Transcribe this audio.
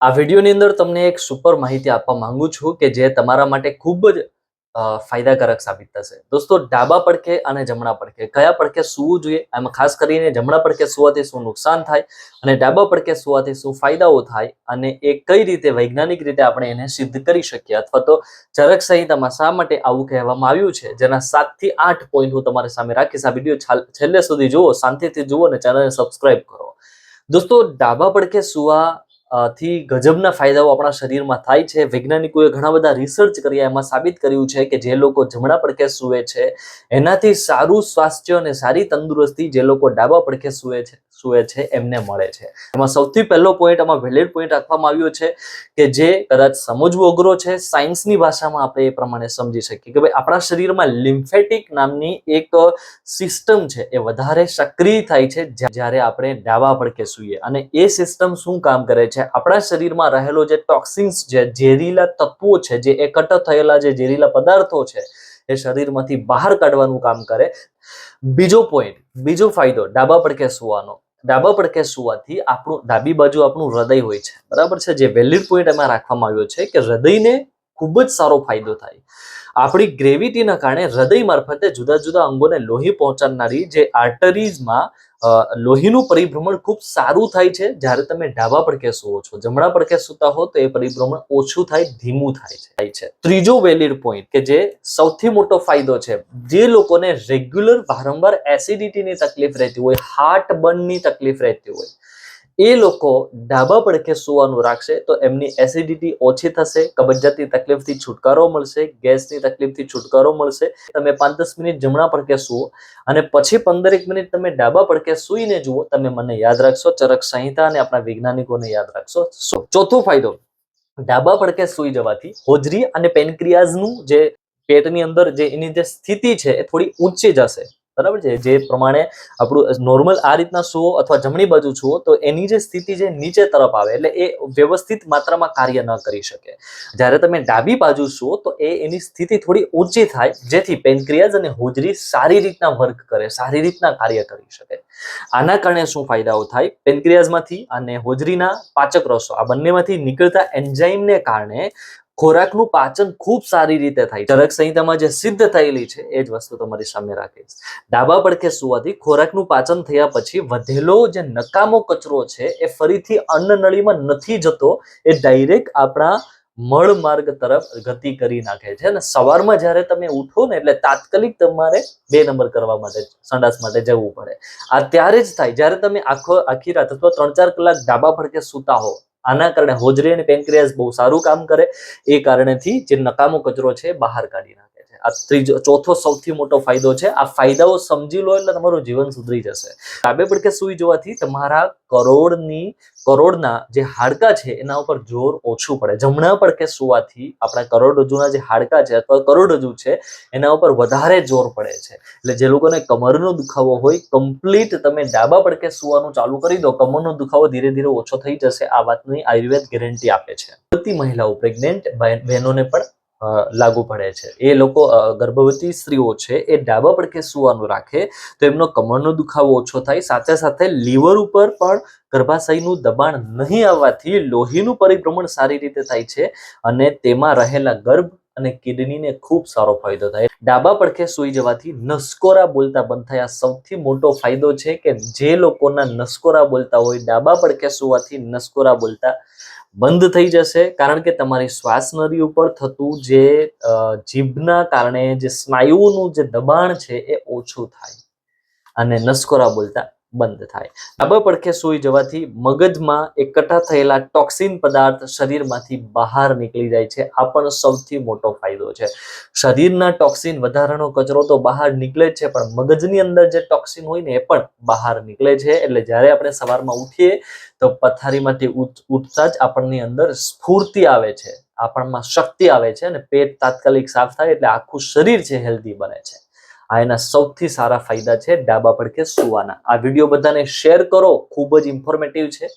આ વિડીયોની અંદર તમને એક સુપર માહિતી આપવા માંગુ છું કે જે તમારા માટે ખૂબ જ ફાયદાકારક સાબિત થશે. દોસ્તો, ડાબા પડખે અને જમણા પડખે કયા પડખે સૂવું જોઈએ, એમાં ખાસ કરીને જમણા પડખે સૂવાથી શું નુકસાન થાય અને ડાબા પડખે સૂવાથી શું ફાયદાઓ થાય અને એ કઈ રીતે વૈજ્ઞાનિક રીતે આપણે એને સિદ્ધ કરી શકીએ, અથવા તો ચરક સંહિતામાં શા માટે આવું કહેવામાં આવ્યું છે, જેના 7 થી 8 પોઈન્ટ હું તમારી સામે રાખીશ. આ વિડીયો છેલ્લે સુધી જુઓ, શાંતિથી જુઓ અને ચેનલને સબસ્ક્રાઇબ કરો. દોસ્તો, ડાબા પડખે સૂવા થી ગજબના ફાયદાઓ આપણા શરીરમાં થાય છે. વૈજ્ઞાનિકોએ ઘણા બધા રિસર્ચ કર્યા, એમાં સાબિત કર્યું છે કે જે લોકો જમણા પડખે સૂવે છે એનાથી સારું સ્વાસ્થ્ય અને સારી તંદુરસ્તી જે લોકો ડાબા પડખે સૂવે છે એમને મળે છે. એમાં સૌથી પહેલો પોઈન્ટ, આમાં વેલિડ પોઈન્ટ રાખવામાં આવ્યો છે કે જે કદાચ સમજવું અઘરો છે, સાયન્સની ભાષામાં આપણે એ પ્રમાણે સમજી શકીએ કે ભાઈ આપણા શરીરમાં લિમ્ફેટિક નામની એક સિસ્ટમ છે એ વધારે સક્રિય થાય છે જ્યારે આપણે ડાબા પડખે સૂઈએ. અને એ સિસ્ટમ શું કામ કરે છે, આપણા શરીરમાં રહેલો જે ટોક્સિન્સ છે, ઝેરીલા તત્વો છે, જે એકઠા થયેલા જે ઝેરીલા પદાર્થો છે એ શરીરમાંથી બહાર કાઢવાનું કામ કરે. બીજો ફાયદો ડાબા પડખે સૂવાનો, ડાબા પડખે સૂવાથી આપણું ડાબી બાજુ આપણું હૃદય હોય છે, બરાબર છે. જે વેલિડ પોઈન્ટ એમાં રાખવામાં આવ્યો છે કે હૃદયને ખૂબ જ સારો ફાયદો થાય. આપણી ગ્રેવિટીના કારણે હૃદય મારફતે જુદા જુદા અંગોને લોહી પહોંચાડનારી જે આર્ટરીઝમાં લોહીનું પરિભ્રમણ ખૂબ સારું થાય છે જ્યારે તમે ડાબા પડખે સૂવો છો. જમણા પડખે સૂતા હો તો એ પરિભ્રમણ ઓછું થાય, ધીમું થાય છે. ત્રીજો વેલિડ પોઈન્ટ કે જે સૌથી મોટો ફાયદો છે, જે લોકોને રેગ્યુલર વારંવાર એસિડિટીની તકલીફ રહેતી હોય, હાર્ટ બર્નની તકલીફ રહેતી હોય, એ લોકો ડાબા પડખે સૂવાનું રાખશે તો એમની એસિડિટી ઓછી થશે, કબજિયાતની તકલીફથી છુટકારો મળશે, ગેસની તકલીફથી છુટકારો મળશે. તમે 5-10 મિનિટ જમણા પડખે સૂવો અને પછી 15 મિનિટ તમે ડાબા પડખે સૂઈને જુઓ, તમે મને યાદ રાખશો, ચરક સંહિતા અને આપણા વૈજ્ઞાનિકોને યાદ રાખશો. ચોથો ફાયદો, ડાબા પડખે સૂઈ જવાથી હોજરી અને પેનક્રિયાઝનું જે પેટની અંદર જે એની જે સ્થિતિ છે એ થોડી ઊંચી જશે, બરાબર છે. જે પ્રમાણે આપણું નોર્મલ આ રીતના સૂવો અથવા જમણી બાજુ સૂવો તો એની જે સ્થિતિ છે નીચે તરફ આવે, એટલે એ વ્યવસ્થિત માત્રામાં કાર્ય ન કરી શકે. જ્યારે તમે ડાબી બાજુ સૂવો તો એની સ્થિતિ થોડી ઊંચી થાય, જેથી પેનક્રિયાઝ અને હોજરી સારી રીતના વર્ક કરે, સારી રીતના કાર્ય કરી શકે. આના કારણે શું ફાયદાઓ થાય, પેનક્રિયાઝમાંથી અને હોજરીના પાચક રસો આ બંનેમાંથી નીકળતા એન્ઝાઇમને કારણે ખોરાકનું પાચન ખૂબ સારી રીતે થાય. ચરક સંહિતામાં જે સિદ્ધ થયેલી છે એ જ વસ્તુ તમારી સામે રાખીશ. ડાબા પડખે સૂવાથી ખોરાકનું પાચન થયા પછી વધેલો જે નકામો કચરો છે એ ફરીથી અન્નનળીમાં નથી જતો, એ ડાયરેક્ટ આપણા મળ માર્ગ તરફ ગતિ કરી નાખે છે. અને સવારમાં જ્યારે તમે ઉઠો ને એટલે તાત્કાલિક તમારે 2 નંબર કરવા માટે, સંડાસ માટે જવું પડે. આ ત્યારે જ થાય જ્યારે તમે આખી રાત અથવા 3-4 કલાક ડાબા પડખે સૂતા હો. આના કારણે હોજરી અને પેનક્રિયાઝ બહુ સારું કામ કરે, એ કારણેથી જે નકામો કચરો છે બહાર કાઢી નાખે છે. આ ચોથો સૌથી મોટો ફાયદો છે. આ ફાયદાઓ સમજી લો એટલે તમારું જીવન સુધરી જશે. ડાબે પડખે સૂઈ જવાથી તમારા કરોડના જે હાડકા છે એના ઉપર જોર ઓછું પડે. જમણા પડખે સૂવાથી આપણા કરોડરજ્જુના જે હાડકા છે અથવા કરોડરજ્જુ છે એના ઉપર વધારે જોર પડે છે. એટલે જે લોકોને કમરનો દુખાવો હોય, કમ્પ્લીટ તમે ડાબા પડખે સૂવાનું ચાલુ કરી દો, કમરનો દુખાવો ધીરે ધીરે ઓછો થઈ જશે. આ વાતની આયુર્વેદ ગેરંટી આપે છે. ગર્ભવતી મહિલાઓ, પ્રેગ્નેન્ટ બહેનોને પણ લાગુ પડે છે. એ લોકો ગર્ભવતી સ્ત્રીઓ છે એ ડાબા પડખે સૂવાનું રાખે તો એમનો કમરનો દુખાવો ઓછો થાય, સાથે સાથે લીવર ઉપર પણ ગર્ભાશયનું દબાણ નહીં આવવાથી લોહીનું પરિભ્રમણ સારી રીતે થાય છે અને તેમાં રહેલા ગર્ભ અને કિડનીને ખૂબ સારો ફાયદો થાય. ડાબા પડખે સૂઈ જવાથી નસકોરા બોલતા બંધ થાય. સૌથી મોટો ફાયદો છે કે જે લોકોના નસકોરા બોલતા હોય, ડાબા પડખે સૂવાથી નસકોરા બોલતા બંધ થઈ જશે. કારણ કે તમારી શ્વાસ નળી ઉપર થતું જે જીભના કારણે જે સ્નાયુઓનું જે દબાણ છે એ ઓછું થાય અને નસકોરા બોલતા બંધ થાય. ડાબા પડખે સૂઈ જવાથી મગજમાં એકઠા થયેલા ટોક્સિન પદાર્થ શરીરમાંથી બહાર નીકળી જાય છે. આ પણ સૌથી મોટો ફાયદો છે. શરીરના ટોક્સિન, વધારાનો કચરો તો બહાર નીકળે જ છે, પણ મગજની અંદર જે ટોક્સિન હોય ને એ પણ બહાર નીકળે છે. એટલે જ્યારે આપણે સવારમાં ઉઠીએ તો પથારીમાંથી ઉઠતા જ આપણની અંદર સ્ફૂર્તિ આવે છે, આપણમાં શક્તિ આવે છે અને પેટ તાત્કાલિક સાફ થાય એટલે આખું શરીર છે હેલ્ધી બને છે. આ એના સૌથી સારા ફાયદા છે ડાબા પડખે સૂવાના. આ વિડીયો બધાને શેર કરો, ખૂબ જ ઇન્ફોર્મેટિવ છે.